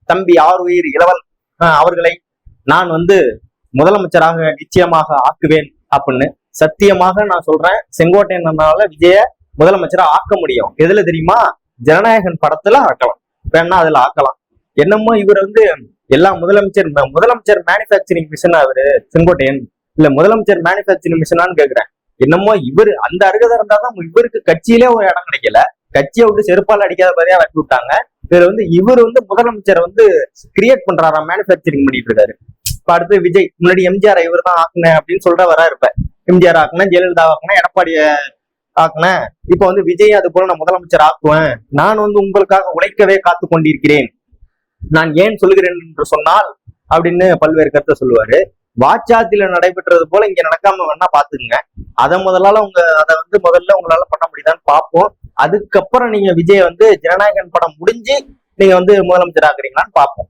தம்பி ஆருயிர் இளவல் அவர்களை நான் வந்து முதலமைச்சராக நிச்சயமாக ஆக்குவேன் அப்படின்னு சத்தியமாக நான் சொல்றேன். செங்கோட்டையன் அண்ணால விஜய முதலமைச்சரா ஆக்க முடியும். எதுல தெரியுமா? ஜனநாயகன் படத்துல ஆக்கலாம், வேணா அதுல ஆக்கலாம். என்னமோ இவர் வந்து எல்லா முதலமைச்சர் மேனுபேக்சரிங் மிஷினா அவரு செங்கோட்டையன், இல்ல முதலமைச்சர் மேனுபேக்சரிங் மிஷினான்னு கேக்குறேன். என்னமோ இவர் அந்த அருகதை இருந்தாதான் இவருக்கு கட்சியிலே ஒரு இடம் கிடைக்கல, கட்சியை விட்டு செருப்பால் அடிக்காத பதியா வச்சு விட்டாங்க. இவர் வந்து முதலமைச்சரை வந்து கிரியேட் பண்றாராம், மேனுபேக்சரிங் பண்ணிட்டு இருக்காரு. இப்ப அடுத்து விஜய், முன்னாடி எம்ஜிஆர் இவர் தான் ஆக்குனேன் அப்படின்னு சொல்ற வரா இருப்ப. எம்ஜிஆர் ஆக்குனேன், ஜெயலலிதா ஆக்குனேன், எடப்பாடிய ஆக்குனேன், இப்ப வந்து விஜய் அது போல நான் முதலமைச்சர் ஆக்குவேன், நான் வந்து உங்களுக்காக உழைக்கவே காத்து கொண்டிருக்கிறேன், நான் ஏன் சொல்லுகிறேன் என்று சொன்னால் அப்படின்னு பல்வேறு கருத்தை சொல்லுவாரு. வாச்சாத்தில நடைபெற்றது போல இங்க நடக்காம வேணா பாத்துக்குங்க. அதை முதல்ல உங்களால பண்ண முடியுதான்னு பார்ப்போம். அதுக்கப்புறம் நீங்க விஜய் வந்து ஜனநாயகன் படம் முடிஞ்சு நீங்க வந்து முதலமைச்சர் ஆக்குறீங்களான்னு பார்ப்போம்.